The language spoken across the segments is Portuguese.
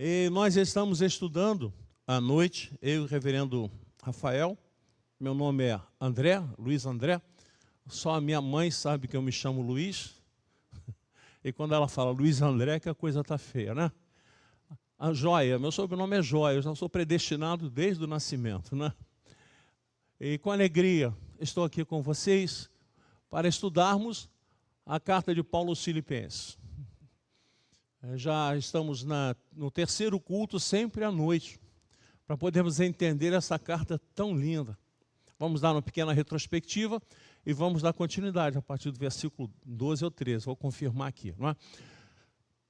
E nós estamos estudando à noite, eu e o reverendo Rafael. Meu nome é André, Luiz André. Só a minha mãe sabe que eu me chamo Luiz. E quando ela fala Luiz André, que a coisa está feia, né? A Joia, meu sobrenome é Joia, eu já sou predestinado desde o nascimento, né? E com alegria estou aqui com vocês para estudarmos a carta de Paulo aos Filipenses. Já estamos no terceiro culto, sempre à noite, para podermos entender essa carta tão linda. Vamos dar uma pequena retrospectiva e vamos dar continuidade a partir do versículo 12 ou 13, vou confirmar aqui, não é?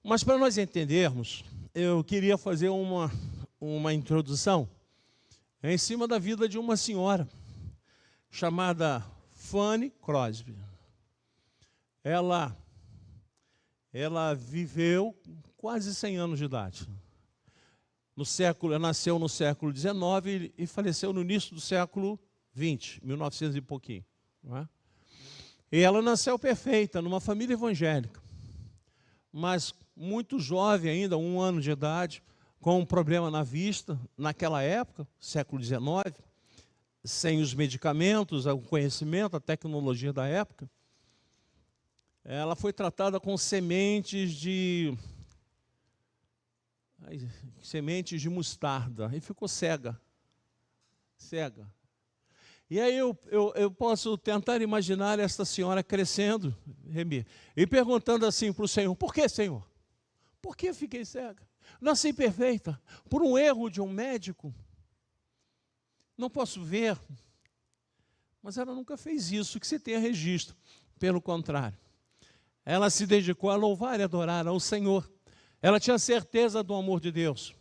Mas para nós entendermos, eu queria fazer uma introdução em cima da vida de uma senhora chamada Fanny Crosby. Ela viveu quase 100 anos de idade. Nasceu no século XIX e faleceu no início do século XX, 1900 e pouquinho. Não é? E ela nasceu perfeita, numa família evangélica, mas muito jovem ainda, 1 ano de idade, com um problema na vista, naquela época, século XIX, sem os medicamentos, o conhecimento, a tecnologia da época. Ela foi tratada com sementes de mostarda e ficou cega. E aí eu posso tentar imaginar esta senhora crescendo, Remi, e perguntando assim para o Senhor: por que, Senhor? Por que fiquei cega? Nasci perfeita, por um erro de um médico. Não posso ver. Mas ela nunca fez isso, que se tenha registro. Pelo contrário, ela se dedicou a louvar e adorar ao Senhor. Ela tinha certeza do amor de Deus.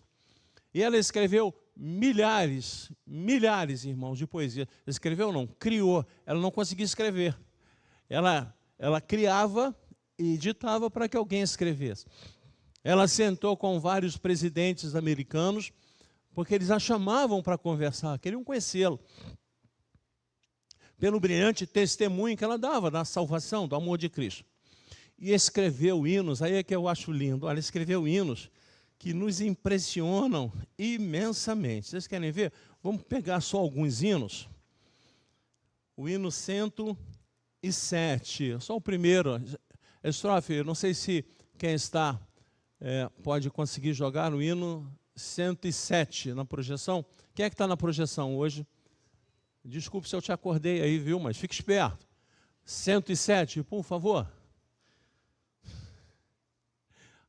E ela escreveu milhares, irmãos, de poesia. Escreveu não, criou. Ela não conseguia escrever. Ela criava e ditava para que alguém escrevesse. Ela sentou com vários presidentes americanos, porque eles a chamavam para conversar, queriam conhecê-lo. Pelo brilhante testemunho que ela dava da salvação, do amor de Cristo. E escreveu hinos, aí é que eu acho lindo. Ela escreveu hinos que nos impressionam imensamente. Vocês querem ver? Vamos pegar só alguns hinos. O hino 107, só o primeiro. Estrofe, não sei se quem está pode conseguir jogar no hino 107 na projeção. Quem é que está na projeção hoje? Desculpe se eu te acordei aí, viu? Mas fique esperto. 107, por favor.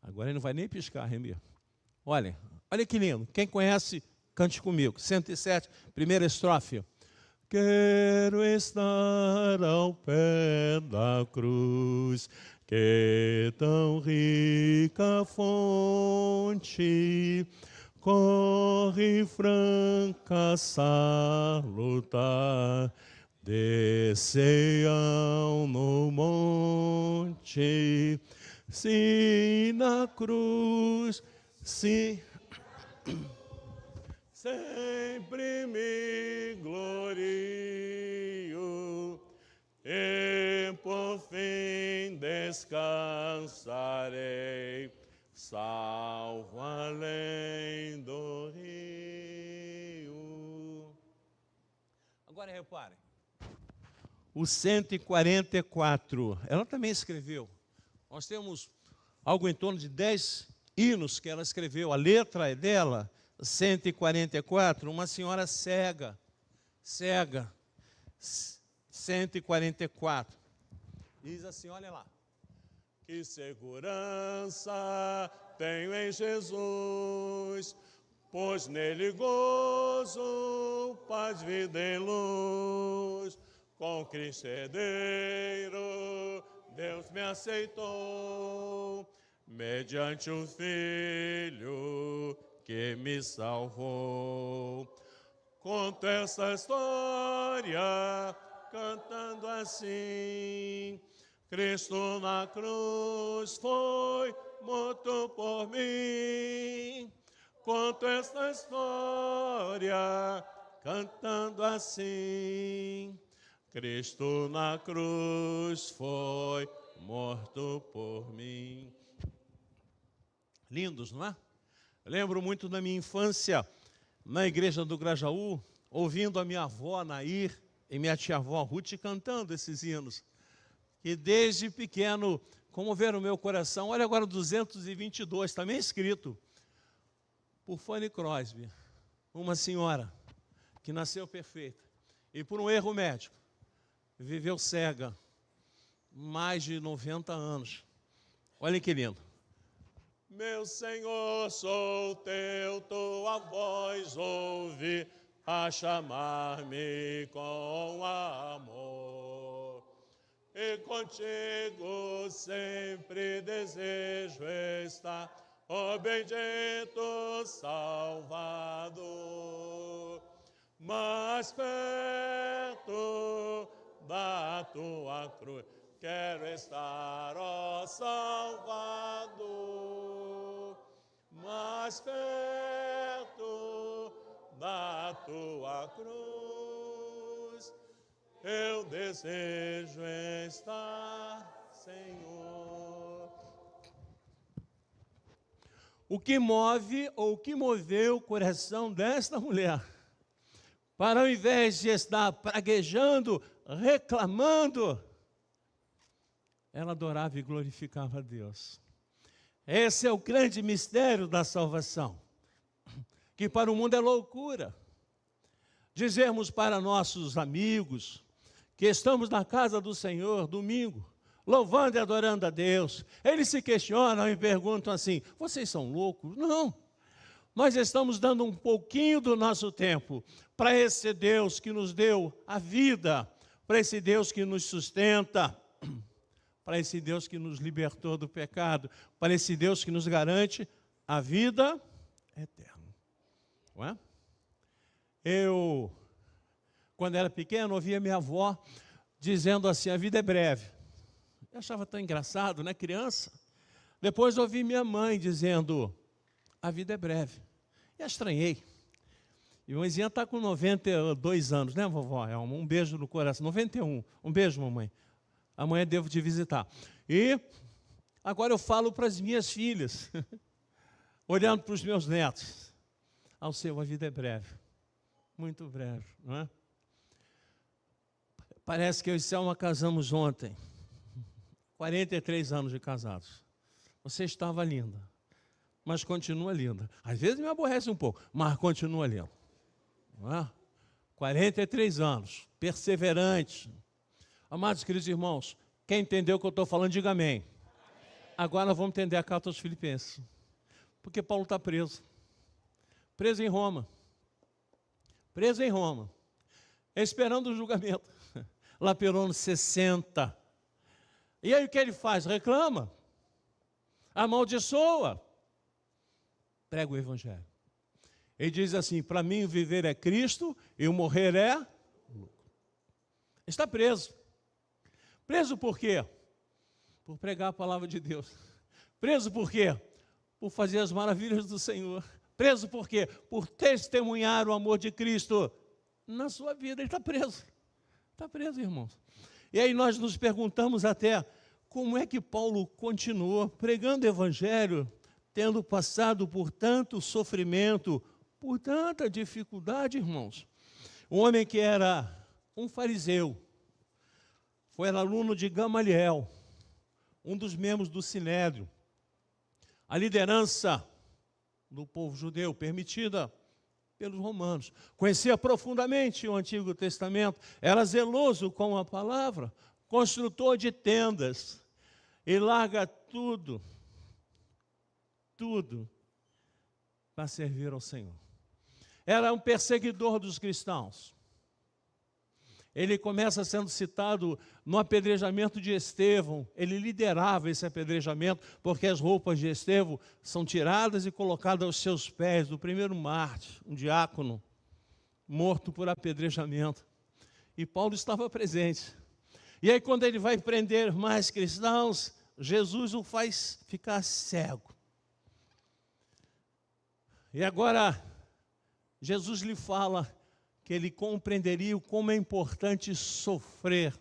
Agora ele não vai nem piscar, Remi. Olha que lindo. Quem conhece, cante comigo. 107, primeira estrofe. Quero estar ao pé da cruz, que tão rica fonte, corre franca salutar, desceiam no monte, se na cruz, se sempre me glorio, e por fim descansarei, salvo além do rio. Agora reparem, o 144, ela também escreveu. Nós temos algo em torno de 10 hinos que ela escreveu. A letra é dela, 144, uma senhora cega. 144. Diz assim, olha lá. Que segurança tenho em Jesus, pois nele gozo, paz, vida e luz. Com Cristo herdeiro, Deus me aceitou, mediante o Filho que me salvou. Conto essa história cantando assim: Cristo na cruz foi morto por mim. Conto esta história cantando assim: Cristo na cruz foi morto por mim. Lindos, não é? Lembro muito da minha infância na igreja do Grajaú, ouvindo a minha avó Nair e minha tia-avó Ruth cantando esses hinos, que desde pequeno comoveram o meu coração. Olha agora 222, também escrito por Fanny Crosby, uma senhora que nasceu perfeita e por um erro médico viveu cega mais de 90 anos. Olha que lindo. Meu Senhor, sou teu, tua voz ouvi a chamar-me com amor. E contigo sempre desejo estar, ó bendito Salvador. Mais perto da tua cruz quero estar, ó Salvador. Mais perto da tua cruz eu desejo estar, Senhor. O que move ou o que moveu o coração desta mulher para, ao invés de estar praguejando, reclamando, ela adorava e glorificava a Deus. Esse é o grande mistério da salvação, que para o mundo é loucura. Dizermos para nossos amigos que estamos na casa do Senhor, domingo, louvando e adorando a Deus. Eles se questionam e perguntam assim: vocês são loucos? Não. Nós estamos dando um pouquinho do nosso tempo para esse Deus que nos deu a vida, para esse Deus que nos sustenta, para esse Deus que nos libertou do pecado, para esse Deus que nos garante a vida eterna. Não é? Eu, quando era pequeno, ouvia minha avó dizendo assim: a vida é breve. Eu achava tão engraçado, né, criança? Depois ouvi minha mãe dizendo: a vida é breve. E estranhei. E a mãezinha está com 92 anos, né, vovó? É um beijo no coração. 91. Um beijo, mamãe. Amanhã devo te visitar. E agora eu falo para as minhas filhas, olhando para os meus netos: ao seu, a vida é breve. Muito breve, não é? Parece que eu e Selma casamos ontem. 43 anos de casados. Você estava linda, mas continua linda. Às vezes me aborrece um pouco, mas continua linda. Não é? 43 anos, perseverante. Amados queridos irmãos, quem entendeu o que eu estou falando, diga amém. Agora nós vamos entender a carta aos Filipenses. Porque Paulo está preso. Preso em Roma. Preso em Roma. Esperando o julgamento. Lá pelo ano 60. E aí o que ele faz? Reclama. Amaldiçoa. Prega o evangelho. Ele diz assim: para mim o viver é Cristo e o morrer é lucro. Está preso. Preso por quê? Por pregar a palavra de Deus. Preso por quê? Por fazer as maravilhas do Senhor. Preso por quê? Por testemunhar o amor de Cristo na sua vida. Ele está preso. Está preso, irmãos. E aí nós nos perguntamos até como é que Paulo continuou pregando o evangelho, tendo passado por tanto sofrimento, por tanta dificuldade, irmãos. Um homem que era um fariseu, foi aluno de Gamaliel, um dos membros do Sinédrio. A liderança do povo judeu, permitida pelos romanos. Conhecia profundamente o Antigo Testamento, era zeloso com a palavra, construtor de tendas, e larga tudo para servir ao Senhor. Era um perseguidor dos cristãos. Ele começa sendo citado no apedrejamento de Estevão. Ele liderava esse apedrejamento, porque as roupas de Estevão são tiradas e colocadas aos seus pés do primeiro mártir, um diácono, morto por apedrejamento. E Paulo estava presente. E aí, quando ele vai prender mais cristãos, Jesus o faz ficar cego. E agora, Jesus lhe fala que ele compreenderia como é importante sofrer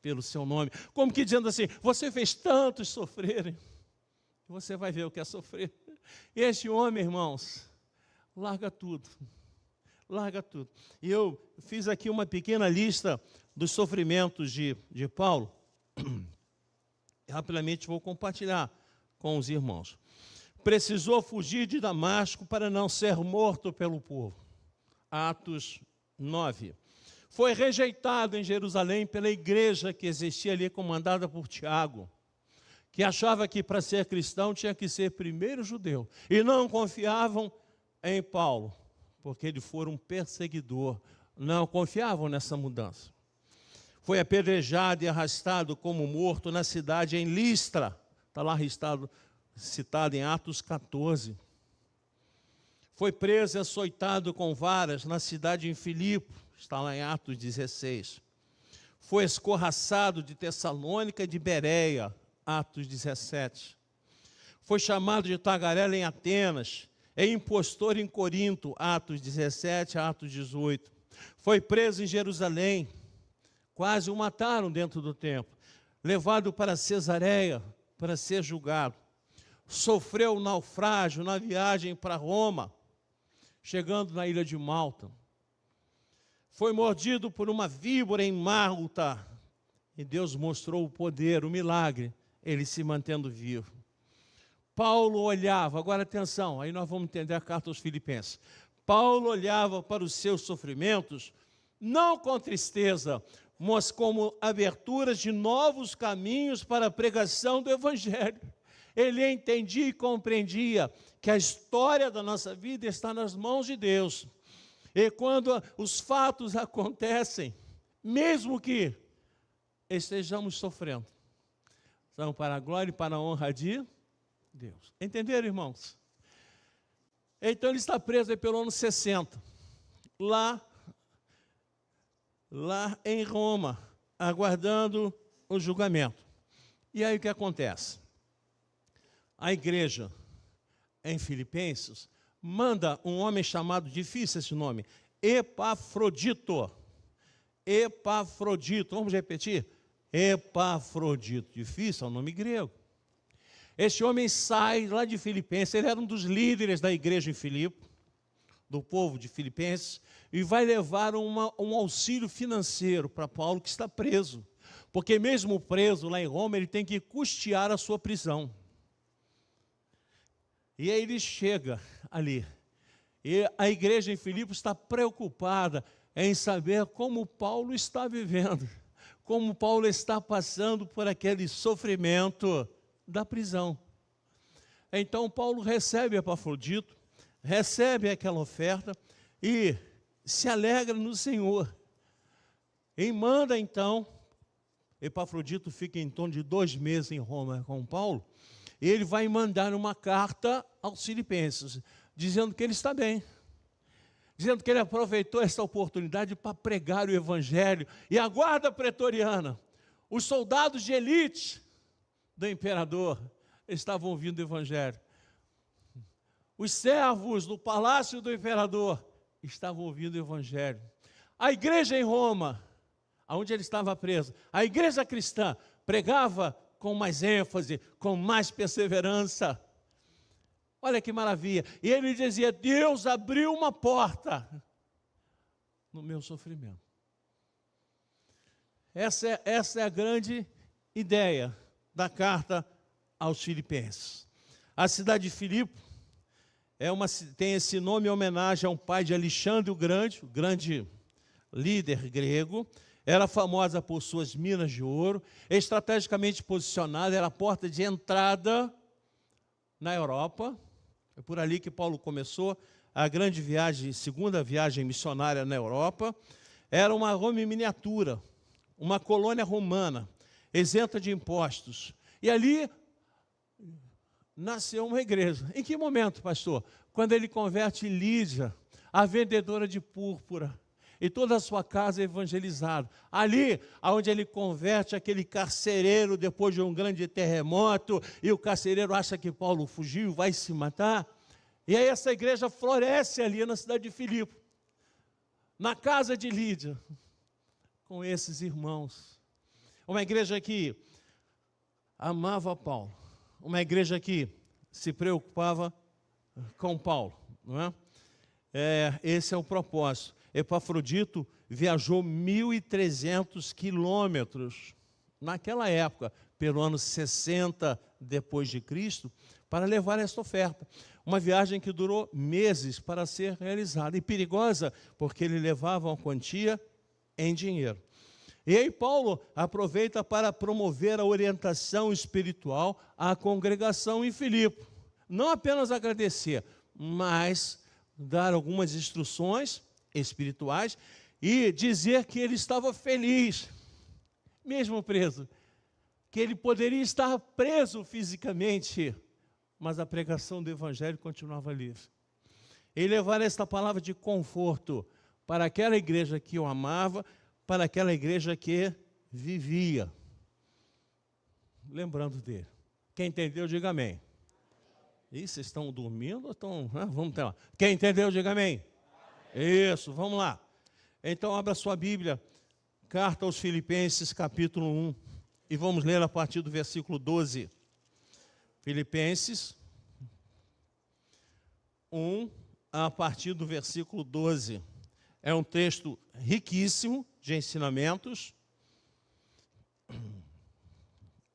pelo seu nome. Como que dizendo assim: você fez tantos sofrerem, você vai ver o que é sofrer. E esse homem, irmãos, larga tudo. Larga tudo. E eu fiz aqui uma pequena lista dos sofrimentos de Paulo. Rapidamente vou compartilhar com os irmãos. Precisou fugir de Damasco para não ser morto pelo povo. Atos 9. Foi rejeitado em Jerusalém pela igreja que existia ali, comandada por Tiago, que achava que para ser cristão tinha que ser primeiro judeu. E não confiavam em Paulo, porque ele fora um perseguidor. Não confiavam nessa mudança. Foi apedrejado e arrastado como morto na cidade em Listra. Está lá citado em Atos 14. Foi preso e açoitado com varas na cidade em Filipe. Está lá em Atos 16. Foi escorraçado de Tessalônica e de Bereia. Atos 17. Foi chamado de tagarela em Atenas. É impostor em Corinto. Atos 17, Atos 18. Foi preso em Jerusalém. Quase o mataram dentro do templo. Levado para Cesareia para ser julgado. Sofreu um naufrágio na viagem para Roma, chegando na ilha de Malta. Foi mordido por uma víbora em Malta. E Deus mostrou o poder, o milagre, ele se mantendo vivo. Paulo olhava, agora atenção, aí nós vamos entender a carta aos Filipenses. Paulo olhava para os seus sofrimentos, não com tristeza, mas como aberturas de novos caminhos para a pregação do Evangelho. Ele entendia e compreendia que a história da nossa vida está nas mãos de Deus. E quando os fatos acontecem, mesmo que estejamos sofrendo, são para a glória e para a honra de Deus. Entenderam, irmãos? Então ele está preso aí pelo ano 60, lá em Roma, aguardando o julgamento. E aí o que acontece? A igreja em Filipenses manda um homem chamado, difícil esse nome, Epafrodito. Epafrodito, vamos repetir? Epafrodito, difícil, é um nome grego. Esse homem sai lá de Filipenses, ele era um dos líderes da igreja em Filipe, do povo de Filipenses, e vai levar um auxílio financeiro para Paulo, que está preso. Porque mesmo preso lá em Roma, ele tem que custear a sua prisão. E aí ele chega ali. E a igreja em Filipe está preocupada em saber como Paulo está vivendo, como Paulo está passando por aquele sofrimento da prisão. Então Paulo recebe Epafrodito, recebe aquela oferta e se alegra no Senhor. E manda então, Epafrodito fica em torno de 2 meses em Roma com Paulo, e ele vai mandar uma carta aos Filipenses, dizendo que ele está bem, dizendo que ele aproveitou essa oportunidade para pregar o Evangelho. E a guarda pretoriana, os soldados de elite do imperador, estavam ouvindo o Evangelho. Os servos do palácio do imperador estavam ouvindo o Evangelho. A igreja em Roma, onde ele estava preso, a igreja cristã pregava com mais ênfase, com mais perseverança. Olha que maravilha. E ele dizia: Deus abriu uma porta no meu sofrimento. Essa é a grande ideia da carta aos Filipenses. A cidade de Filipe tem esse nome em homenagem a um pai de Alexandre o grande líder grego. Era famosa por suas minas de ouro, estrategicamente posicionada, era a porta de entrada na Europa. É por ali que Paulo começou a grande viagem, segunda viagem missionária na Europa. Era uma Roma em miniatura, uma colônia romana, isenta de impostos. E ali nasceu uma igreja. Em que momento, pastor? Quando ele converte Lídia, a vendedora de púrpura, e toda a sua casa é evangelizada. Ali, onde ele converte aquele carcereiro depois de um grande terremoto, e o carcereiro acha que Paulo fugiu, vai se matar. E aí essa igreja floresce ali na cidade de Filipe, na casa de Lídia, com esses irmãos. Uma igreja que amava Paulo, uma igreja que se preocupava com Paulo, não é? Esse é o propósito. Epafrodito viajou 1.300 quilômetros naquela época, pelo ano 60 depois de Cristo, para levar esta oferta. Uma viagem que durou meses para ser realizada, e perigosa, porque ele levava uma quantia em dinheiro. E aí Paulo aproveita para promover a orientação espiritual à congregação em Filipe. Não apenas agradecer, mas dar algumas instruções espirituais e dizer que ele estava feliz, mesmo preso, que ele poderia estar preso fisicamente, mas a pregação do Evangelho continuava livre. E levar esta palavra de conforto para aquela igreja que o amava, para aquela igreja que vivia, lembrando dele. Quem entendeu, diga amém. Ih, vocês estão dormindo ou estão... Vamos lá. Quem entendeu, diga amém. Isso, vamos lá. Então, abra sua Bíblia, carta aos Filipenses, capítulo 1, e vamos ler a partir do versículo 12. Filipenses 1, a partir do versículo 12. É um texto riquíssimo de ensinamentos.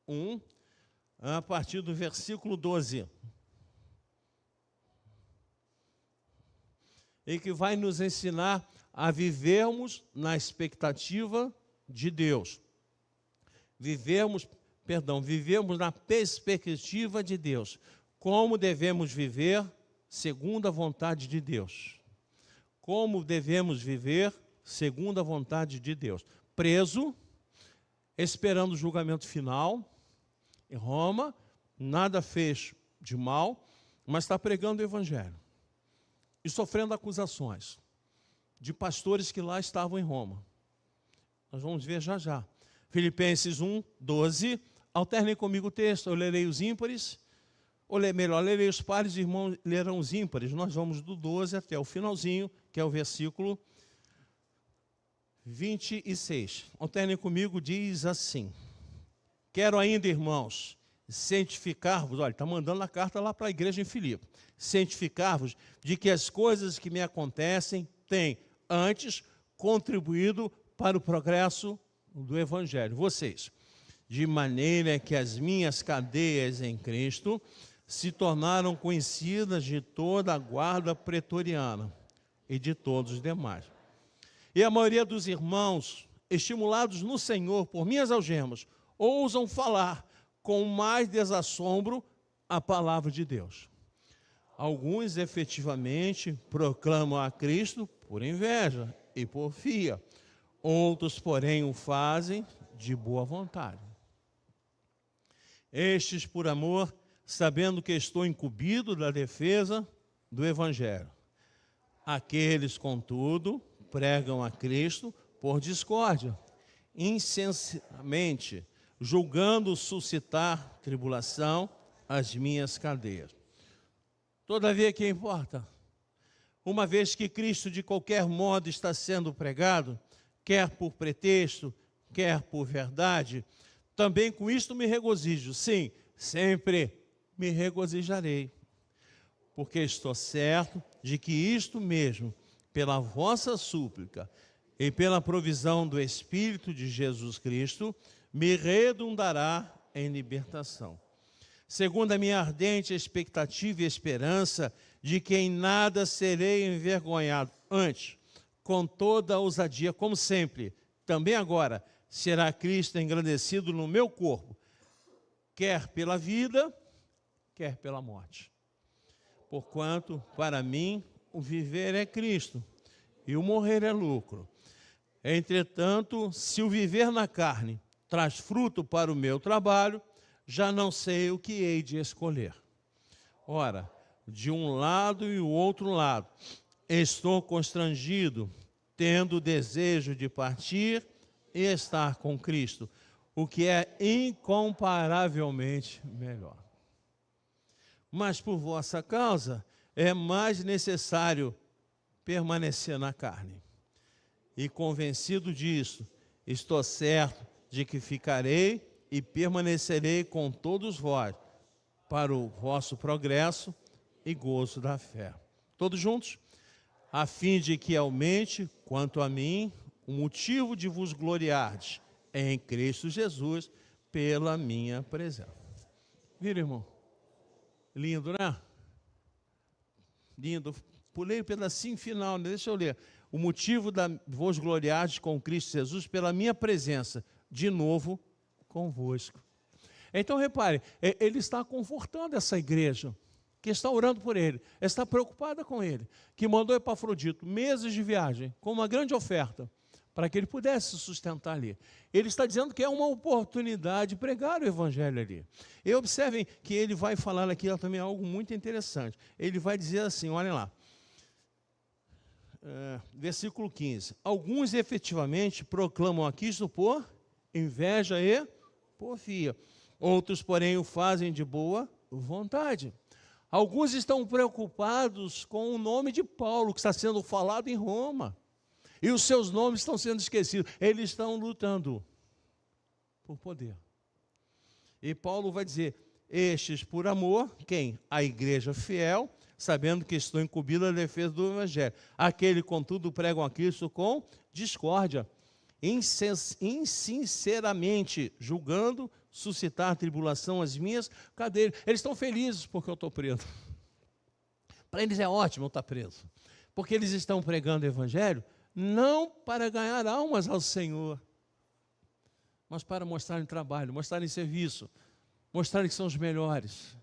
1, a partir do versículo 12. E que vai nos ensinar a vivermos na expectativa de Deus. Vivemos na perspectiva de Deus. Como devemos viver segundo a vontade de Deus. Como devemos viver segundo a vontade de Deus. Preso, esperando o julgamento final, em Roma, nada fez de mal, mas está pregando o Evangelho. E sofrendo acusações de pastores que lá estavam em Roma. Nós vamos ver já já. Filipenses 1, 12. Alternem comigo o texto. Eu lerei os ímpares, lerei os pares, os irmãos lerão os ímpares. Nós vamos do 12 até o finalzinho, que é o versículo 26. Alternem comigo, diz assim: quero ainda, irmãos, cientificar-vos, olha, está mandando a carta lá para a igreja em Filipe, cientificar-vos de que as coisas que me acontecem têm antes contribuído para o progresso do Evangelho. Vocês, de maneira que as minhas cadeias em Cristo se tornaram conhecidas de toda a guarda pretoriana e de todos os demais. E a maioria dos irmãos, estimulados no Senhor por minhas algemas, ousam falar com mais desassombro a palavra de Deus. Alguns efetivamente proclamam a Cristo por inveja e porfia. Outros, porém, o fazem de boa vontade. Estes por amor, sabendo que estou incumbido da defesa do Evangelho. Aqueles, contudo, pregam a Cristo por discórdia, insensamente, julgando suscitar tribulação às minhas cadeias. Todavia, que importa? Uma vez que Cristo de qualquer modo está sendo pregado, quer por pretexto, quer por verdade, também com isto me regozijo. Sim, sempre me regozijarei, porque estou certo de que isto mesmo, pela vossa súplica e pela provisão do Espírito de Jesus Cristo, me redundará em libertação. Segundo a minha ardente expectativa e esperança de que em nada serei envergonhado, antes, com toda a ousadia, como sempre, também agora, será Cristo engrandecido no meu corpo, quer pela vida, quer pela morte. Porquanto, para mim, o viver é Cristo, e o morrer é lucro. Entretanto, se o viver na carne traz fruto para o meu trabalho, já não sei o que hei de escolher. Ora, de um lado e o outro lado, estou constrangido, tendo o desejo de partir e estar com Cristo, o que é incomparavelmente melhor. Mas por vossa causa é mais necessário permanecer na carne. E convencido disso, estou certo de que ficarei e permanecerei com todos vós, para o vosso progresso e gozo da fé. Todos juntos? A fim de que aumente, quanto a mim, o motivo de vos gloriardes em Cristo Jesus pela minha presença. Vira, irmão? Lindo, né? Lindo. Pulei o pedacinho final, né? Deixa eu ler. O motivo de vos gloriardes com Cristo Jesus pela minha presença, de novo, convosco. Então, repare, ele está confortando essa igreja, que está orando por ele, está preocupada com ele, que mandou Epafrodito meses de viagem, com uma grande oferta, para que ele pudesse se sustentar ali. Ele está dizendo que é uma oportunidade de pregar o evangelho ali. E observem que ele vai falar aqui também algo muito interessante. Ele vai dizer assim, olhem lá, versículo 15. Alguns efetivamente proclamam a Cristo por inveja e porfia. Outros, porém, o fazem de boa vontade. Alguns estão preocupados com o nome de Paulo, que está sendo falado em Roma. E os seus nomes estão sendo esquecidos. Eles estão lutando por poder. E Paulo vai dizer, estes por amor, quem? A igreja fiel, sabendo que estou incumbido a defesa do evangelho. Aquele, contudo, pregam a Cristo com discórdia, insinceramente, julgando suscitar tribulação às minhas cadeiras. Eles estão felizes porque eu estou preso. Para eles é ótimo eu estar preso. Porque eles estão pregando o evangelho não para ganhar almas ao Senhor, mas para mostrarem trabalho, mostrarem serviço, mostrarem que são os melhores.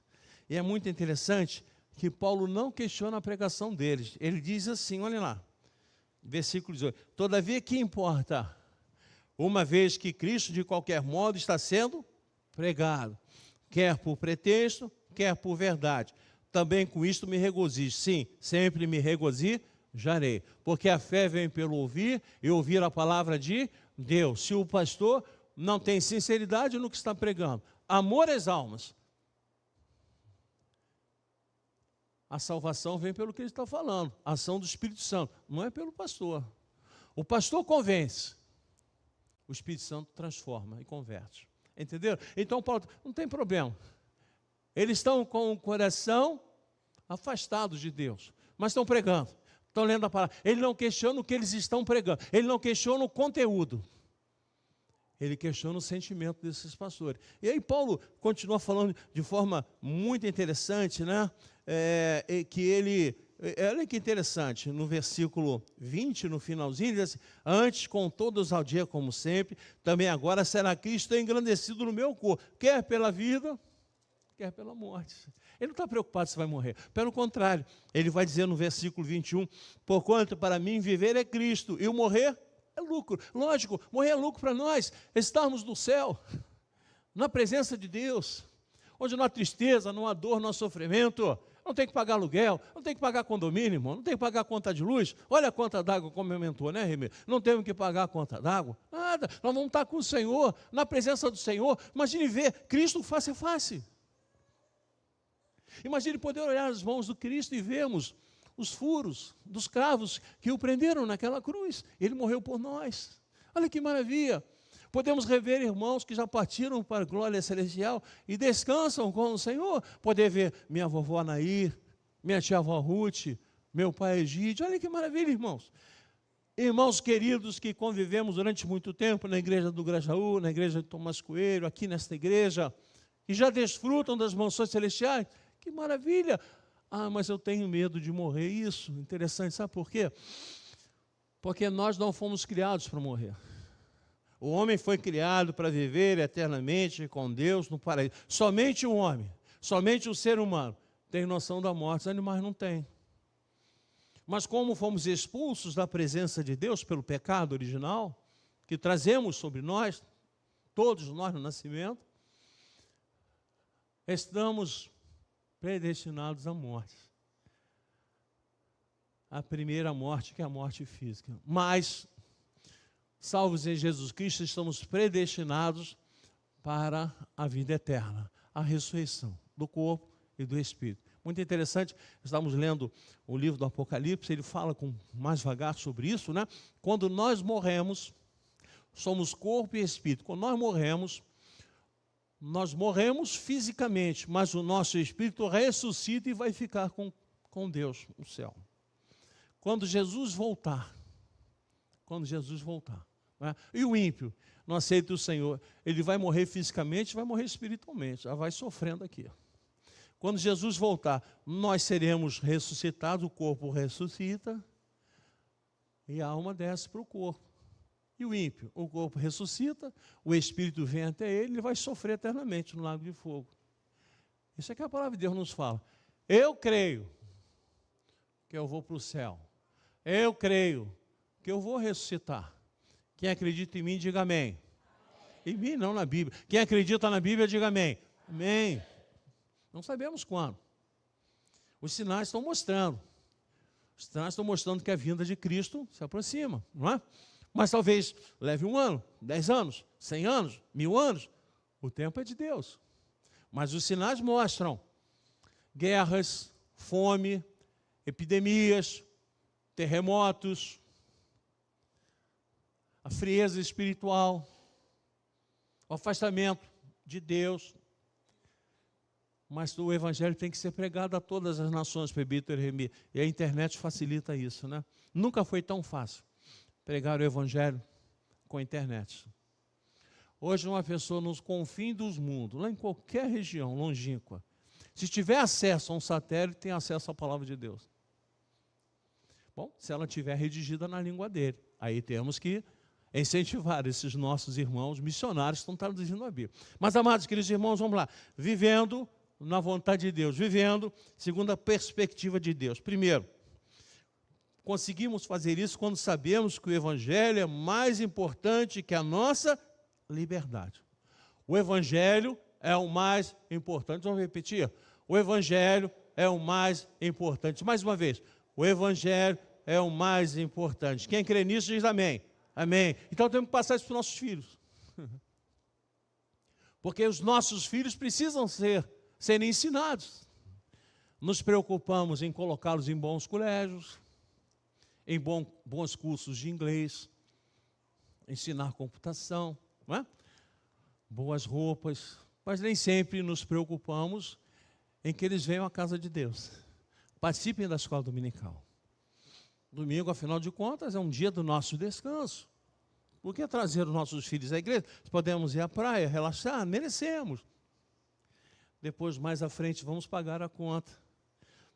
E é muito interessante que Paulo não questiona a pregação deles. Ele diz assim, olhem lá, versículo 18. Todavia, que importa? Uma vez que Cristo, de qualquer modo, está sendo pregado, quer por pretexto, quer por verdade. Também com isto me regozijo. Sim, sempre me regozijarei, porque a fé vem pelo ouvir e ouvir a palavra de Deus. Se o pastor não tem sinceridade no que está pregando, amor às almas, a salvação vem pelo que ele está falando, a ação do Espírito Santo, não é pelo pastor. O pastor convence, o Espírito Santo transforma e converte. Entenderam? Então, Paulo, não tem problema. Eles estão com o coração afastado de Deus, mas estão pregando, estão lendo a palavra. Ele não questiona o que eles estão pregando, ele não questiona o conteúdo, ele questiona o sentimento desses pastores. E aí Paulo continua falando de forma muito interessante, né? Olha que interessante, no versículo 20, no finalzinho, ele diz assim, antes com todos ao dia como sempre, também agora será Cristo engrandecido no meu corpo, quer pela vida, quer pela morte. Ele não está preocupado se vai morrer. Pelo contrário, ele vai dizer no versículo 21, porquanto para mim viver é Cristo, e o morrer é lucro. Lógico, morrer é lucro para nós, estarmos no céu, na presença de Deus, onde não há tristeza, não há dor, não há sofrimento, não tem que pagar aluguel, não tem que pagar condomínio, irmão, não tem que pagar conta de luz. Olha a conta d'água como aumentou, né, Remir? Não temos que pagar a conta d'água, nada. Nós vamos estar com o Senhor, na presença do Senhor. Imagine ver Cristo face a face. Imagine poder olhar as mãos do Cristo e vermos os furos dos cravos que o prenderam naquela cruz. Ele morreu por nós. Olha que maravilha. Podemos rever irmãos que já partiram para a glória celestial e descansam com o Senhor. Poder ver minha vovó Nair, minha tia-avó Ruth, meu pai Egídio. Olha que maravilha, irmãos. Irmãos queridos que convivemos durante muito tempo na igreja do Grajaú, na igreja de Tomás Coelho, aqui nesta igreja, que já desfrutam das mansões celestiais. Que maravilha. Ah, mas eu tenho medo de morrer. Isso, interessante. Sabe por quê? Porque nós não fomos criados para morrer. O homem foi criado para viver eternamente com Deus no paraíso. Somente o homem, somente o ser humano tem noção da morte, os animais não têm. Mas como fomos expulsos da presença de Deus pelo pecado original, que trazemos sobre nós, todos nós no nascimento, estamos predestinados à morte. A primeira morte, que é a morte física. Mas salvos em Jesus Cristo, estamos predestinados para a vida eterna, a ressurreição do corpo e do espírito. Muito interessante, estamos lendo o livro do Apocalipse, ele fala com mais vagar sobre isso, né? Quando nós morremos, somos corpo e espírito. Quando nós morremos, Nós morremos fisicamente, mas o nosso espírito ressuscita e vai ficar com Deus no céu. Quando Jesus voltar, né? E o ímpio não aceita o Senhor, ele vai morrer fisicamente, vai morrer espiritualmente, já vai sofrendo aqui. Quando Jesus voltar, nós seremos ressuscitados, o corpo ressuscita e a alma desce para o corpo. E o ímpio, o corpo ressuscita, o espírito vem até ele vai sofrer eternamente no lago de fogo. Isso é que a palavra de Deus nos fala. Eu creio que eu vou para o céu. Eu creio que eu vou ressuscitar. Quem acredita em mim, diga amém. Em mim, não na Bíblia. Quem acredita na Bíblia, diga amém. Amém. Não sabemos quando. Os sinais estão mostrando. Os sinais estão mostrando que a vinda de Cristo se aproxima, não é? Mas talvez leve 1 ano, 10 anos, 100 anos, 1000 anos. O tempo é de Deus. Mas os sinais mostram guerras, fome, epidemias, terremotos, a frieza espiritual, o afastamento de Deus. Mas o evangelho tem que ser pregado a todas as nações, presbítero Remi. E a internet facilita isso, né? Nunca foi tão fácil pregar o evangelho com a internet. Hoje uma pessoa nos confins dos mundos, lá em qualquer região longínqua, se tiver acesso a um satélite, tem acesso à palavra de Deus. Bom, se ela tiver redigida na língua dele, aí temos que incentivar esses nossos irmãos missionários que estão traduzindo a Bíblia. Mas, amados queridos irmãos, vamos lá. Vivendo na vontade de Deus, vivendo segundo a perspectiva de Deus. Primeiro, conseguimos fazer isso quando sabemos que o evangelho é mais importante que a nossa liberdade. O evangelho é o mais importante. Vamos repetir? O evangelho é o mais importante. Mais uma vez, o evangelho é o mais importante. Quem crê nisso diz amém. Amém. Então temos que passar isso para os nossos filhos. Porque os nossos filhos precisam serem ensinados. Nos preocupamos em colocá-los em bons colégios, em bons cursos de inglês, ensinar computação, não é? Boas roupas, mas nem sempre nos preocupamos em que eles venham à casa de Deus. Participem da escola dominical. Domingo, afinal de contas, é um dia do nosso descanso. Por que trazer os nossos filhos à igreja? Podemos ir à praia, relaxar, merecemos. Depois, mais à frente, vamos pagar a conta,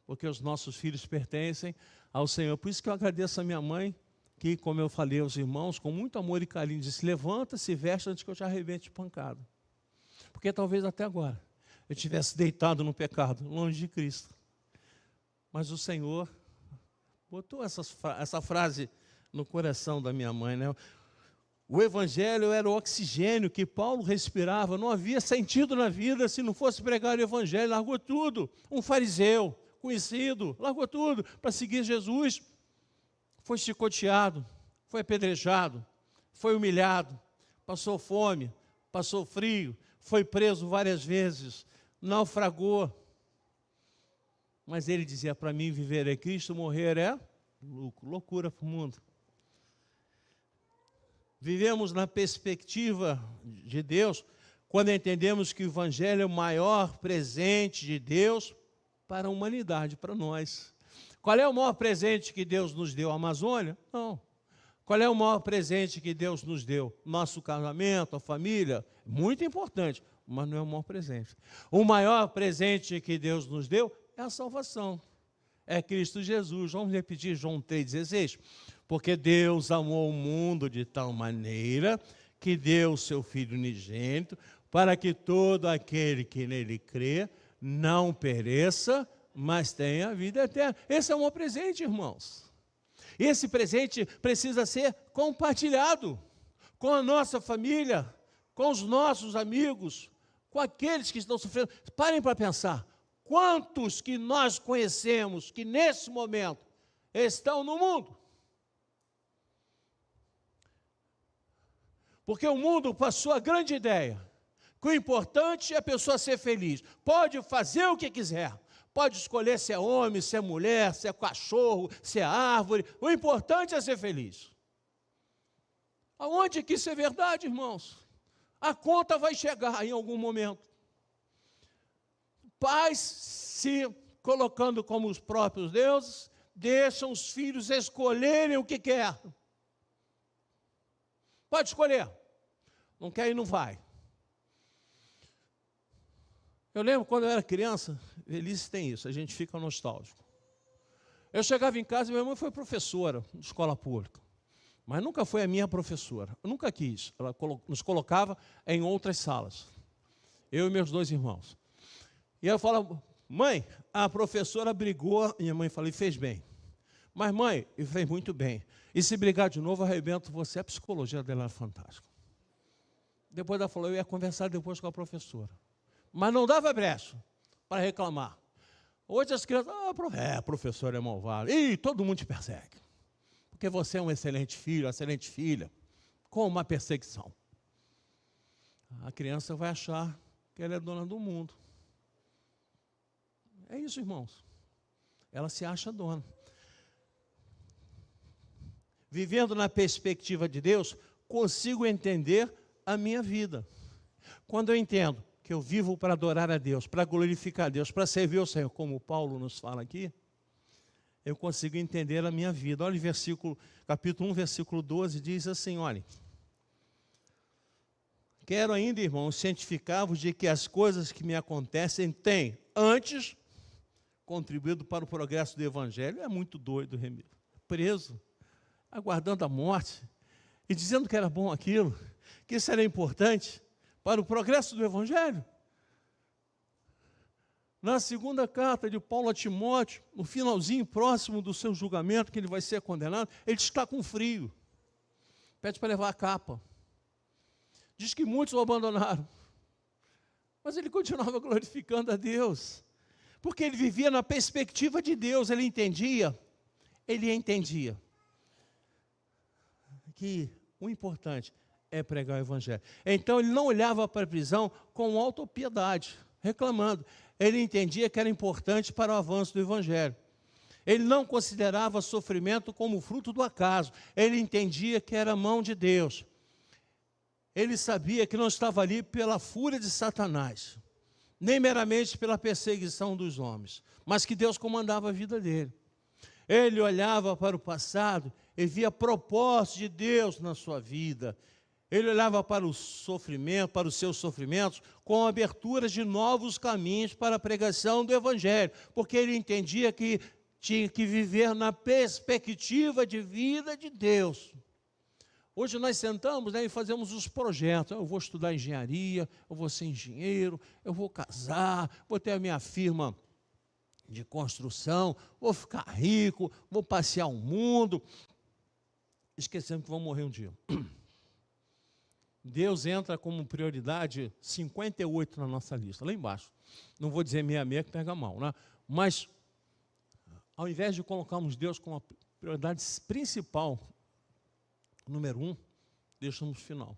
porque os nossos filhos pertencem ao Senhor. Por isso que eu agradeço a minha mãe, que, como eu falei aos irmãos, com muito amor e carinho, disse: levanta, se veste antes que eu te arrebente de pancada. Porque talvez até agora eu tivesse deitado no pecado, longe de Cristo. Mas o Senhor botou essa frase no coração da minha mãe, né? O evangelho era o oxigênio que Paulo respirava. Não havia sentido na vida se não fosse pregar o evangelho. Largou tudo. Um fariseu conhecido, largou tudo para seguir Jesus. Foi chicoteado, foi apedrejado, foi humilhado, passou fome, passou frio, foi preso várias vezes, naufragou. Mas ele dizia para mim: viver é Cristo, morrer é lucro, loucura para o mundo. Vivemos na perspectiva de Deus quando entendemos que o evangelho é o maior presente de Deus para a humanidade, para nós. Qual é o maior presente que Deus nos deu? A Amazônia? Não. Qual é o maior presente que Deus nos deu? Nosso casamento, a família? Muito importante, mas não é o maior presente. O maior presente que Deus nos deu é a salvação. É Cristo Jesus. Vamos repetir João 3,16. Porque Deus amou o mundo de tal maneira que deu o seu Filho unigênito, para que todo aquele que nele crê não pereça, mas tenha vida eterna. Esse é um presente, irmãos. Esse presente precisa ser compartilhado com a nossa família, com os nossos amigos, com aqueles que estão sofrendo. Parem para pensar. Quantos que nós conhecemos que nesse momento estão no mundo? Porque o mundo passou a grande ideia que o importante é a pessoa ser feliz. Pode fazer o que quiser. Pode escolher se é homem, se é mulher, se é cachorro, se é árvore. O importante é ser feliz. Aonde que isso é verdade, irmãos? A conta vai chegar em algum momento. Pais se colocando como os próprios deuses, deixam os filhos escolherem o que quer. Pode escolher. Não quer e não vai. Eu lembro quando eu era criança, velhice tem isso, a gente fica nostálgico. Eu chegava em casa e minha mãe foi professora de escola pública, mas nunca foi a minha professora. Eu nunca quis. Ela nos colocava em outras salas, eu e meus 2 irmãos. E eu falava, mãe, a professora brigou. Minha mãe falou, e fez bem. Mas mãe, e fez muito bem. E se brigar de novo, arrebento você. A psicologia dela era fantástica. Depois ela falou, eu ia conversar depois com a professora. Mas não dava brecha para reclamar. Hoje as crianças, a professora é malvada. Ih, todo mundo te persegue. Porque você é um excelente filho, excelente filha. Com uma perseguição. A criança vai achar que ela é dona do mundo. É isso, irmãos. Ela se acha dona. Vivendo na perspectiva de Deus, consigo entender a minha vida. Quando eu entendo que eu vivo para adorar a Deus, para glorificar a Deus, para servir o Senhor, como Paulo nos fala aqui, eu consigo entender a minha vida. Olha o versículo, capítulo 1, versículo 12, diz assim, olha. Quero ainda, irmãos, cientificar-vos de que as coisas que me acontecem têm, antes, contribuído para o progresso do Evangelho. É muito doido, preso, aguardando a morte, e dizendo que era bom aquilo, que isso era importante para o progresso do Evangelho. Na segunda carta de Paulo a Timóteo, no finalzinho próximo do seu julgamento, que ele vai ser condenado, ele está com frio, pede para levar a capa. Diz que muitos o abandonaram, mas ele continuava glorificando a Deus, porque ele vivia na perspectiva de Deus. Ele entendia que o importante é pregar o Evangelho. Então ele não olhava para a prisão com autopiedade, reclamando. Ele entendia que era importante para o avanço do Evangelho. Ele não considerava sofrimento como fruto do acaso. Ele entendia que era mão de Deus. Ele sabia que não estava ali pela fúria de Satanás, nem meramente pela perseguição dos homens, mas que Deus comandava a vida dele. Ele olhava para o passado e via propósito de Deus na sua vida. Ele olhava para o sofrimento, para os seus sofrimentos, com aberturas de novos caminhos para a pregação do Evangelho, porque ele entendia que tinha que viver na perspectiva de vida de Deus. Hoje nós sentamos, né, e fazemos os projetos. Eu vou estudar engenharia, eu vou ser engenheiro, eu vou casar, vou ter a minha firma de construção, vou ficar rico, vou passear o mundo. Esquecendo que vão morrer um dia. Deus entra como prioridade 58 na nossa lista, lá embaixo. Não vou dizer 66 que pega mal, né? Mas, ao invés de colocarmos Deus como a prioridade principal, número 1, deixamos final.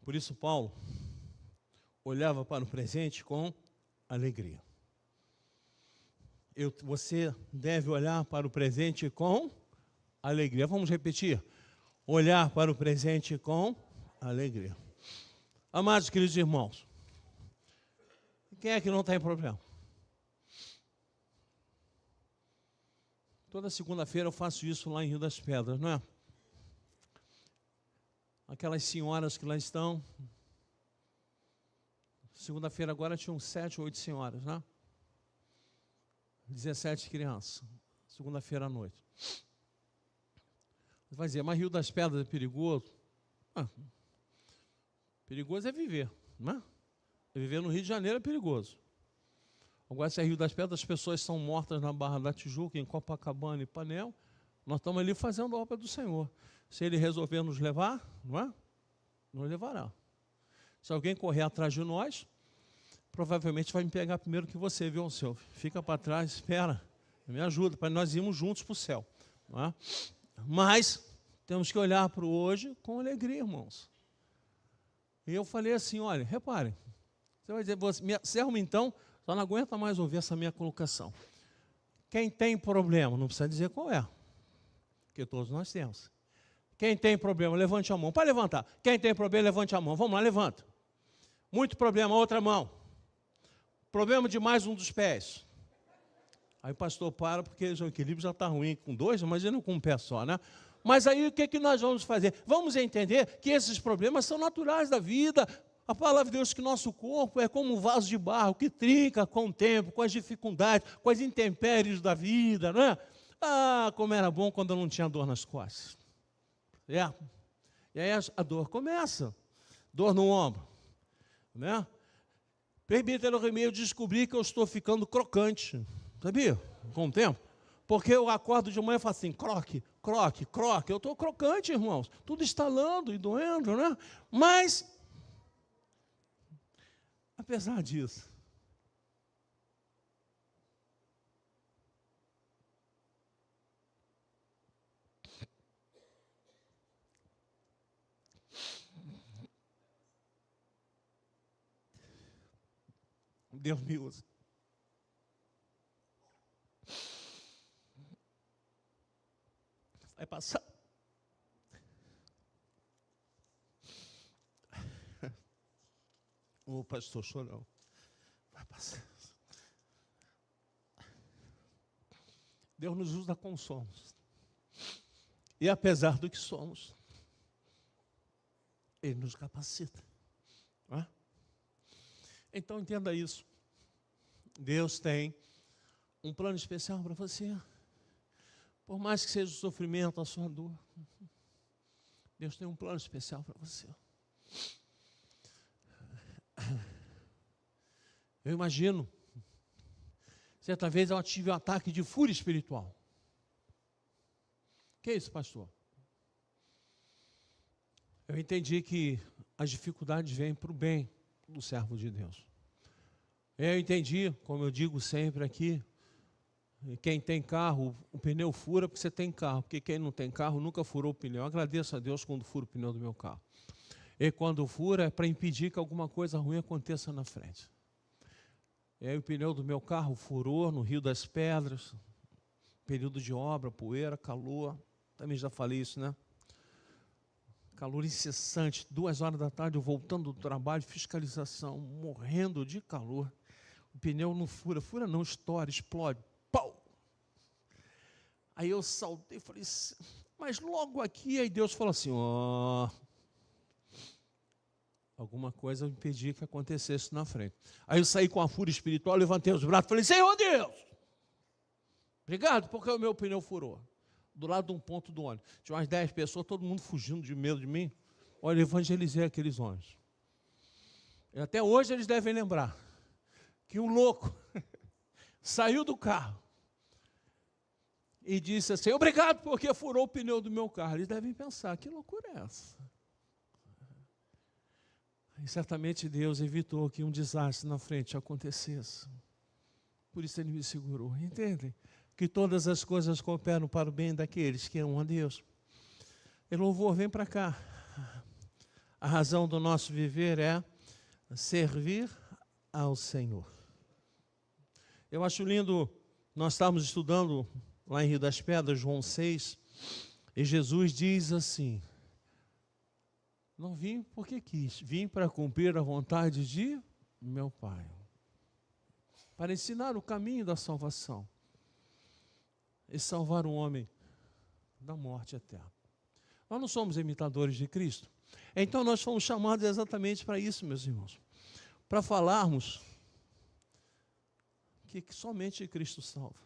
Por isso, Paulo olhava para o presente com alegria. Você deve olhar para o presente com alegria. Vamos repetir? Olhar para o presente com alegria. Amados queridos irmãos, quem é que não está em problema? Toda segunda-feira eu faço isso lá em Rio das Pedras, não é? Aquelas senhoras que lá estão. Segunda-feira agora tinham 7 ou 8 senhoras, né? 17 crianças. Segunda-feira à noite. Você vai dizer, mas Rio das Pedras é perigoso? Perigoso é viver, não é? Viver no Rio de Janeiro é perigoso. Agora, se é Rio das Pedras, as pessoas são mortas na Barra da Tijuca, em Copacabana e Ipanema, nós estamos ali fazendo a obra do Senhor. Se Ele resolver nos levar, não é? Nos levará. Se alguém correr atrás de nós, provavelmente vai me pegar primeiro que você, viu, seu? Fica para trás, espera, me ajuda, para nós irmos juntos para o céu. Não é? Mas temos que olhar para o hoje com alegria, irmãos. E eu falei assim, olha, reparem, você vai dizer, servo então, só não aguenta mais ouvir essa minha colocação. Quem tem problema, não precisa dizer qual é, porque todos nós temos. Quem tem problema, levante a mão. Pode levantar. Quem tem problema, levante a mão. Vamos lá, levanta. Muito problema, outra mão. Problema de mais um dos pés. Aí o pastor para, porque o equilíbrio já está ruim com dois, imagina com um pé só, né? Mas aí o que nós vamos fazer? Vamos entender que esses problemas são naturais da vida. A palavra de Deus diz que nosso corpo é como um vaso de barro que trinca com o tempo, com as dificuldades, com as intempéries da vida, não é? Ah, como era bom quando eu não tinha dor nas costas. E aí a dor começa. Dor no ombro, né? Presbítero, eu descobri que eu estou ficando crocante, sabia? Com o tempo. Porque eu acordo de manhã e falo assim, croque, croque, croque. Eu estou crocante, irmãos. Tudo estalando e doendo, né? Mas, apesar disso, Deus me usa. Vai passar. Ô, pastor, chorão. Vai passar. Deus nos usa como somos. E apesar do que somos, Ele nos capacita. Não é? Então entenda isso. Deus tem um plano especial para você. Por mais que seja o sofrimento, a sua dor, Deus tem um plano especial para você. Eu imagino, certa vez eu tive um ataque de fúria espiritual. Que é isso, pastor? Eu entendi que as dificuldades vêm para o bem do servo de Deus. Eu entendi, como eu digo sempre aqui, quem tem carro, o pneu fura porque você tem carro, porque quem não tem carro nunca furou o pneu. Eu agradeço a Deus quando fura o pneu do meu carro. E quando fura é para impedir que alguma coisa ruim aconteça na frente. E aí o pneu do meu carro furou no Rio das Pedras, período de obra, poeira, calor, também já falei isso, né? Calor incessante, 2 horas da tarde, eu voltando do trabalho, fiscalização, morrendo de calor. O pneu não fura, fura não, estoura, explode. Pau! Aí eu saltei e falei, mas logo aqui, aí Deus falou assim, ó, alguma coisa impedia que acontecesse na frente. Aí eu saí com a fúria espiritual, levantei os braços e falei, Senhor Deus, obrigado, porque o meu pneu furou. Do lado de um ponto do ônibus. Tinha umas 10 pessoas, todo mundo fugindo de medo de mim. Olha, eu evangelizei aqueles ônibus. E até hoje eles devem lembrar que um louco saiu do carro e disse assim, obrigado porque furou o pneu do meu carro. Eles devem pensar, que loucura é essa? E certamente Deus evitou que um desastre na frente acontecesse. Por isso Ele me segurou, entendem? Que todas as coisas cooperam para o bem daqueles que amam a Deus. E louvor, vem para cá. A razão do nosso viver é servir ao Senhor. Eu acho lindo, nós estávamos estudando lá em Rio das Pedras, João 6, e Jesus diz assim, não vim porque quis, vim para cumprir a vontade de meu Pai, para ensinar o caminho da salvação e salvar o homem da morte eterna. Nós não somos imitadores de Cristo. Então nós fomos chamados exatamente para isso, meus irmãos. Para falarmos que somente Cristo salva.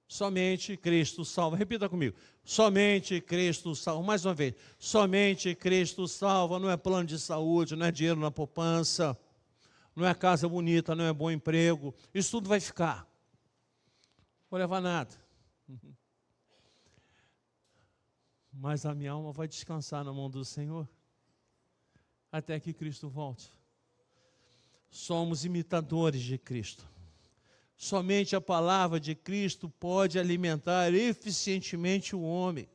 Somente Cristo salva. Repita comigo. Somente Cristo salva. Mais uma vez. Somente Cristo salva. Não é plano de saúde, não é dinheiro na poupança, não é casa bonita, não é bom emprego. Isso tudo vai ficar. Não vou levar nada. Mas a minha alma vai descansar na mão do Senhor até que Cristo volte. Somos imitadores de Cristo. Somente a palavra de Cristo pode alimentar eficientemente o homem.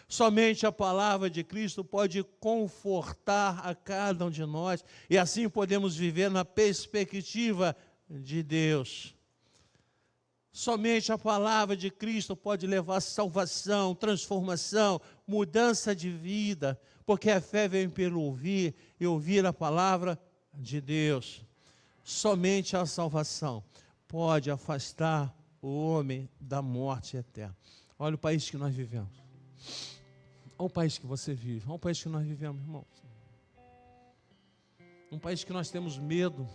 Somente a palavra de Cristo pode confortar a cada um de nós. E assim podemos viver na perspectiva de Deus. Somente a palavra de Cristo pode levar salvação, transformação, mudança de vida, porque a fé vem pelo ouvir e ouvir a palavra de Deus. Somente a salvação pode afastar o homem da morte eterna. Olha o país que nós vivemos. Olha o país que você vive. Olha o país que nós vivemos, irmãos. Um país que nós temos medo.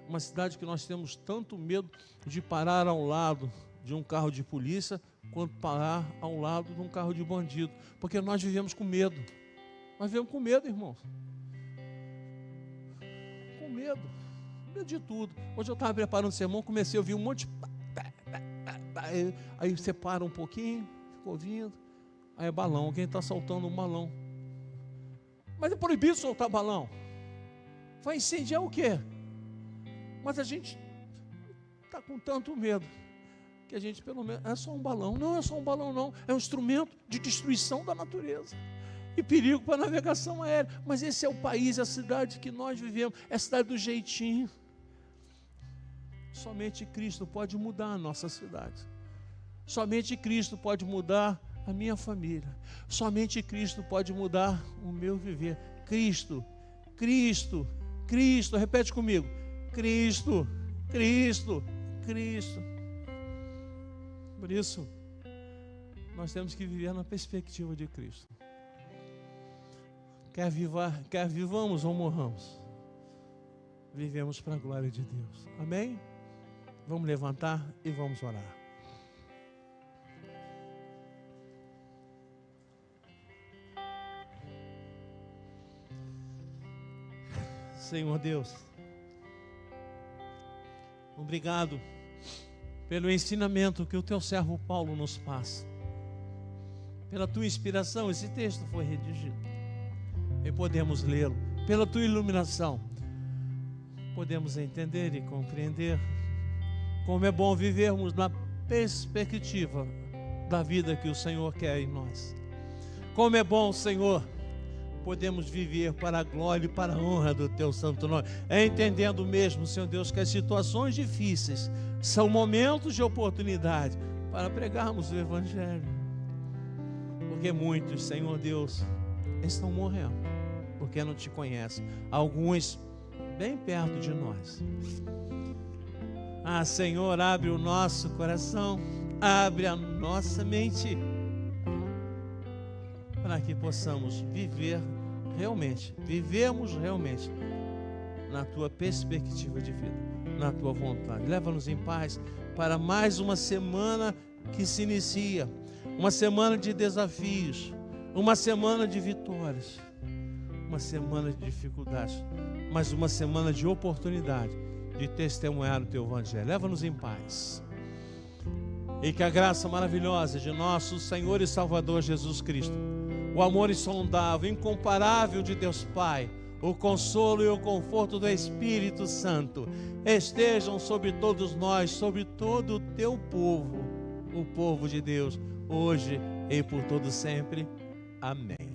Uma cidade que nós temos tanto medo de parar ao lado de um carro de polícia, quanto parar ao lado de um carro de bandido. Porque nós vivemos com medo. Nós vivemos com medo, irmãos. Com medo. Medo de tudo. Hoje eu estava preparando o sermão, comecei a ouvir um monte de... Aí você para um pouquinho, fica ouvindo. Aí é balão, alguém está soltando um balão. Mas é proibido soltar balão. Vai incendiar o quê? Mas a gente está com tanto medo que a gente, pelo menos, é só um balão. Não é só um balão, não. É um instrumento de destruição da natureza e perigo para a navegação aérea. Mas esse é o país, a cidade que nós vivemos, é a cidade do jeitinho. Somente Cristo pode mudar a nossa cidade. Somente Cristo pode mudar a minha família. Somente Cristo pode mudar o meu viver. Cristo, Cristo, Cristo. Repete comigo. Cristo, Cristo, Cristo. Por isso, nós temos que viver na perspectiva de Cristo. Quer vivamos ou morramos, vivemos para a glória de Deus. Amém? Vamos levantar e vamos orar. Senhor Deus, obrigado pelo ensinamento que o teu servo Paulo nos passa. Pela tua inspiração, esse texto foi redigido e podemos lê-lo. Pela tua iluminação, podemos entender e compreender como é bom vivermos na perspectiva da vida que o Senhor quer em nós. Como é bom, Senhor, podemos viver para a glória e para a honra do teu santo nome, entendendo mesmo, Senhor Deus, que as situações difíceis são momentos de oportunidade para pregarmos o Evangelho, porque muitos, Senhor Deus, estão morrendo porque não te conhecem, alguns bem perto de nós. Senhor, abre o nosso coração, abre a nossa mente, para que possamos vivermos realmente na tua perspectiva de vida, na tua vontade. Leva-nos em paz para mais uma semana que se inicia, uma semana de desafios, uma semana de vitórias, uma semana de dificuldades, mas uma semana de oportunidade de testemunhar o teu Evangelho. Leva-nos em paz. E que a graça maravilhosa de nosso Senhor e Salvador Jesus Cristo, o amor insondável, incomparável de Deus Pai, o consolo e o conforto do Espírito Santo estejam sobre todos nós, sobre todo o teu povo, o povo de Deus, hoje e por todo sempre. Amém.